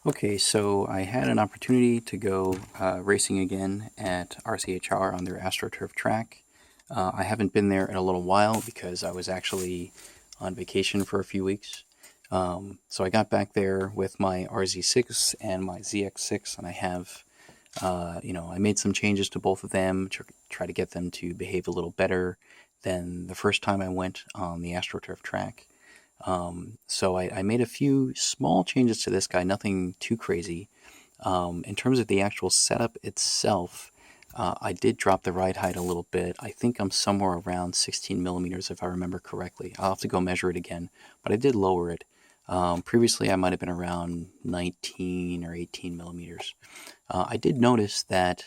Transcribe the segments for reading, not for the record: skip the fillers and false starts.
Okay, so I had an opportunity to go racing again at RCHR on their astroturf track. I haven't been there in a little while because I was actually on vacation for a few weeks. So I got back there with my RZ6 and my ZX6, and I have, I made some changes to both of them to try to get them to behave a little better than the first time I went on the astroturf track. So I made a few small changes to this guy, nothing too crazy. In terms of the actual setup itself, I did drop the ride height a little bit. I think I'm somewhere around 16 millimeters if I remember correctly. I'll have to go measure it again, but I did lower it. Previously, I might have been around 19 or 18 millimeters. I did notice that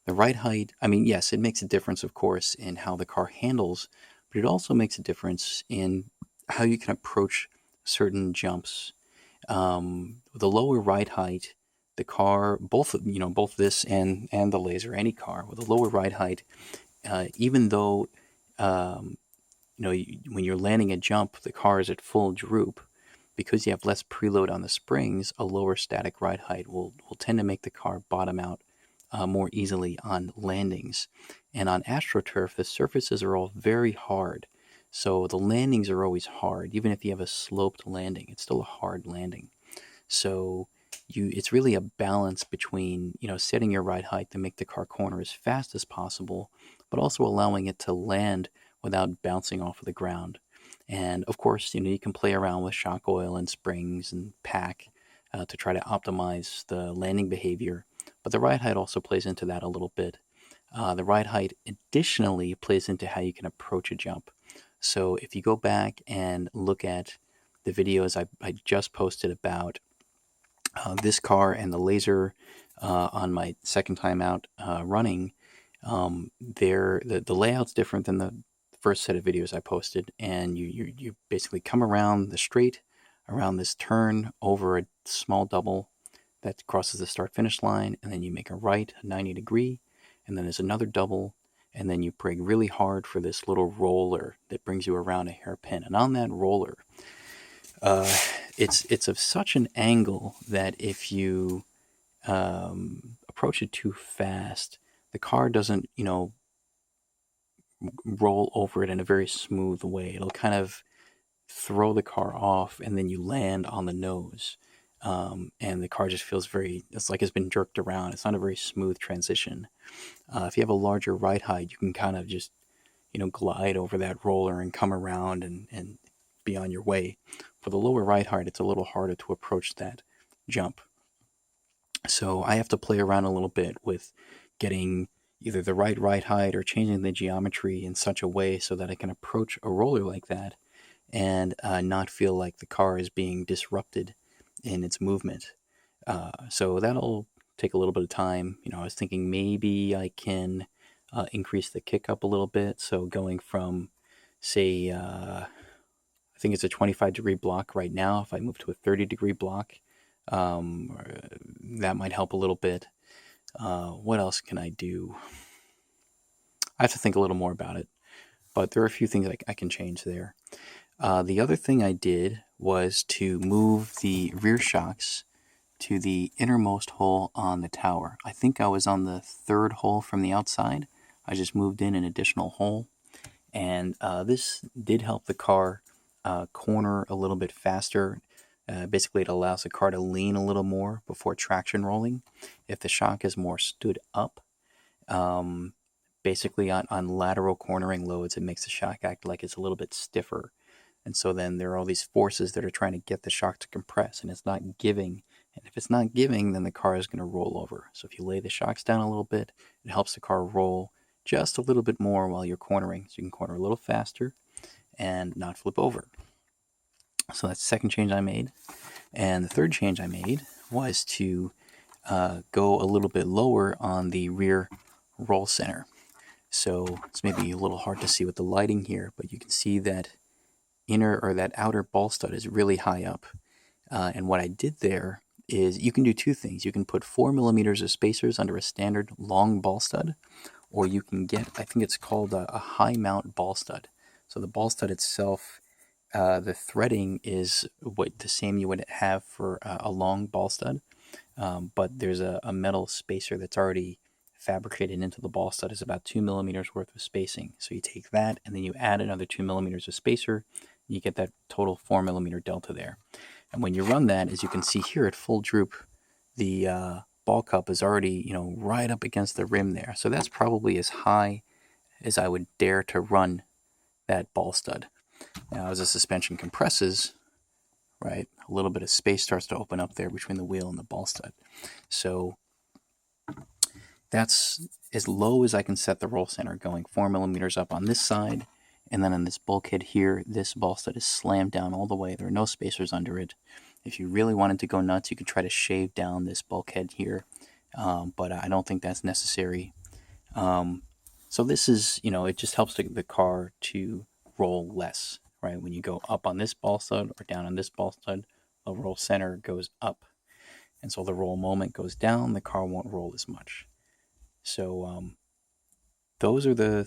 the ride height, I mean, yes, it makes a difference, of course, in how the car handles, but it also makes a difference in how you can approach certain jumps. With a lower ride height, the car, both this and the laser, any car with a lower ride height, even though um, when you're landing a jump, the car is at full droop. Because you have less preload on the springs, a lower static ride height will tend to make the car bottom out more easily on landings. And on AstroTurf, the surfaces are all very hard. So the landings are always hard. Even if you have a sloped landing, it's still a hard landing. So it's really a balance between, setting your ride height to make the car corner as fast as possible, but also allowing it to land without bouncing off of the ground. And of course, you can play around with shock oil and springs and pack to try to optimize the landing behavior. But the ride height also plays into that a little bit. The ride height additionally plays into how you can approach a jump. So if you go back and look at the videos I just posted about this car and the laser on my second time out running, the layout's different than the first set of videos I posted, and you basically come around the straight, around this turn, over a small double that crosses the start finish line, and then you make a right, a 90-degree, and then there's another double, and then you brake really hard for this little roller that brings you around a hairpin. And on that roller, uh, it's of such an angle that if you approach it too fast, the car doesn't, roll over it in a very smooth way. It'll kind of throw the car off, and then you land on the nose. And the car just feels it's like it's been jerked around. It's not a very smooth transition. If you have a larger ride height, you can kind of just, glide over that roller and come around and be on your way. For the lower ride height, it's a little harder to approach that jump. So I have to play around a little bit with getting either the right ride height or changing the geometry in such a way so that I can approach a roller like that and not feel like the car is being disrupted in its movement. So that'll take a little bit of time. I was thinking maybe I can increase the kick up a little bit. So going from, say, I think it's a 25-degree block right now. If I move to a 30-degree block, um, that might help a little bit. What else can I do? I have to think a little more about it, but there are a few things I can change there. The other thing I did was to move the rear shocks to the innermost hole on the tower. I think I was on the third hole from the outside. I just moved in an additional hole, and this did help the car corner a little bit faster. Basically, it allows the car to lean a little more before traction rolling. If the shock is more stood up, um, basically on lateral cornering loads, it makes the shock act like it's a little bit stiffer. And so then there are all these forces that are trying to get the shock to compress, and it's not giving. And if it's not giving, then the car is going to roll over. So if you lay the shocks down a little bit, it helps the car roll just a little bit more while you're cornering. So you can corner a little faster and not flip over. So that's the second change I made. And the third change I made was to go a little bit lower on the rear roll center. So it's maybe a little hard to see with the lighting here, but you can see that that outer ball stud is really high up. And what I did there is you can do two things. You can put 4 millimeters of spacers under a standard long ball stud, or you can get, I think it's called a high mount ball stud. So the ball stud itself The threading is what the same you would have for a long ball stud, but there's a metal spacer that's already fabricated into the ball stud. Is about 2 millimeters worth of spacing. So you take that and then you add another 2 millimeters of spacer, and you get that total 4 millimeter delta there. And when you run that, as you can see here at full droop, the ball cup is already, right up against the rim there. So that's probably as high as I would dare to run that ball stud. Now, as the suspension compresses, right, a little bit of space starts to open up there between the wheel and the ball stud. So that's as low as I can set the roll center, going 4 millimeters up on this side. And then on this bulkhead here, this ball stud is slammed down all the way. There are no spacers under it. If you really wanted to go nuts, you could try to shave down this bulkhead here, but I don't think that's necessary. So this is, it just helps the car to roll less, right? When you go up on this ball stud or down on this ball stud, the roll center goes up. And so the roll moment goes down, the car won't roll as much. So those are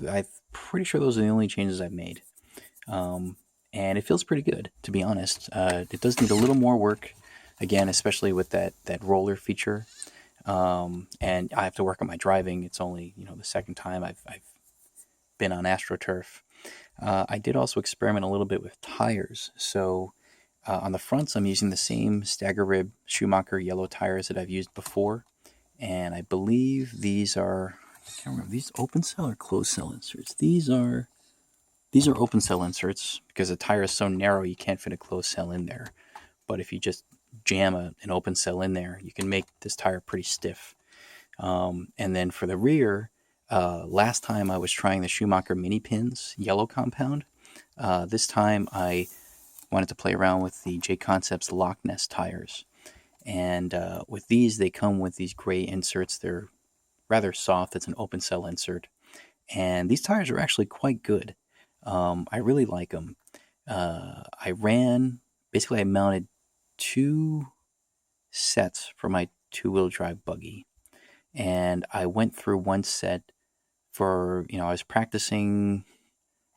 I'm pretty sure those are the only changes I've made. And it feels pretty good, to be honest. It does need a little more work, again, especially with that roller feature. And I have to work on my driving. It's only, the second time I've been on astroturf. I did also experiment a little bit with tires. So on the fronts, I'm using the same stagger rib Schumacher yellow tires that I've used before. And I believe these are, I can't remember, these open cell or closed cell inserts? These are open cell inserts because the tire is so narrow you can't fit a closed cell in there. But if you just jam an open cell in there, you can make this tire pretty stiff. And then for the rear, last time I was trying the Schumacher mini pins yellow compound. This time I wanted to play around with the J Concepts Loch Ness tires. And with these, they come with these gray inserts. They're rather soft. It's an open cell insert. And these tires are actually quite good. I really like them. I mounted 2 sets for my 2-wheel drive buggy. And I went through one set for, I was practicing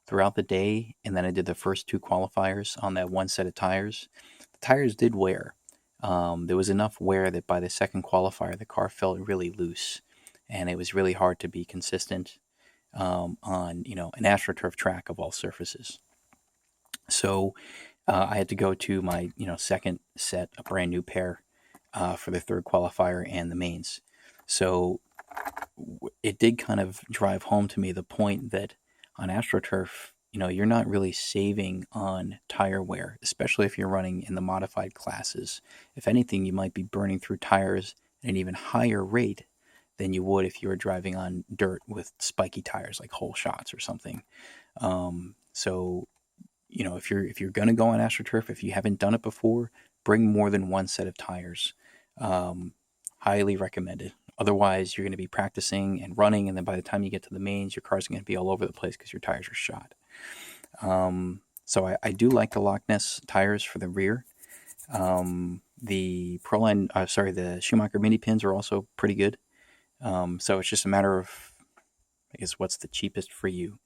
throughout the day. And then I did the first 2 qualifiers on that one set of tires. The tires did wear. There was enough wear that by the second qualifier, the car felt really loose. And it was really hard to be consistent on, an AstroTurf track of all surfaces. So I had to go to my, second set, a brand new pair for the third qualifier and the mains. So it did kind of drive home to me the point that on AstroTurf, you're not really saving on tire wear, especially if you're running in the modified classes. If anything, you might be burning through tires at an even higher rate than you would if you were driving on dirt with spiky tires like whole shots or something. So, if you're gonna go on AstroTurf, if you haven't done it before, bring more than one set of tires. Highly recommended. Otherwise, you're going to be practicing and running, and then by the time you get to the mains, your car's going to be all over the place because your tires are shot. So I do like the Loch Ness tires for the rear. The the Schumacher mini pins are also pretty good. So it's just a matter of, I guess, what's the cheapest for you.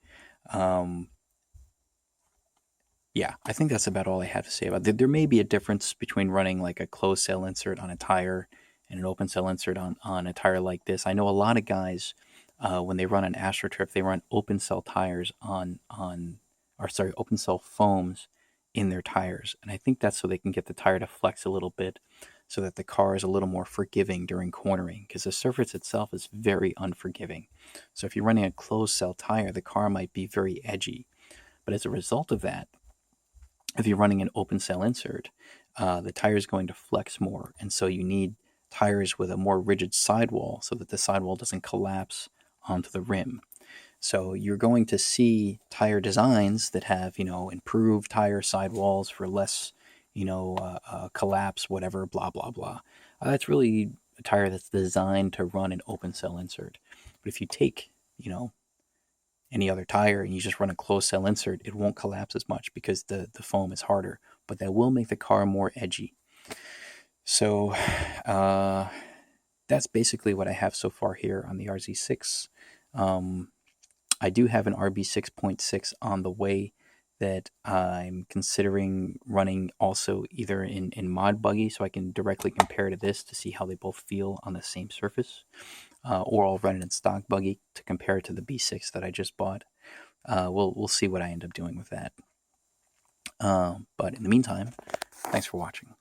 Yeah, I think that's about all I have to say about it. There may be a difference between running like a closed cell insert on a tire and an open cell insert on a tire like this. I know a lot of guys, when they run an AstroTurf, they run open cell tires open cell foams in their tires. And I think that's so they can get the tire to flex a little bit so that the car is a little more forgiving during cornering, because the surface itself is very unforgiving. So if you're running a closed cell tire, the car might be very edgy. But as a result of that, if you're running an open cell insert, the tire is going to flex more. And so you need tires with a more rigid sidewall so that the sidewall doesn't collapse onto the rim. So you're going to see tire designs that have, improved tire sidewalls for less, collapse, whatever, blah, blah, blah. That's really a tire that's designed to run an open cell insert. But if you take, any other tire and you just run a closed cell insert, it won't collapse as much because the foam is harder. But that will make the car more edgy. So that's basically what I have so far here on the RZ6. I do have an RB 6.6 on the way that I'm considering running also either in mod buggy, so I can directly compare to this to see how they both feel on the same surface, or I'll run it in stock buggy to compare it to the B6 that I just bought. We'll see what I end up doing with that. But in the meantime, thanks for watching.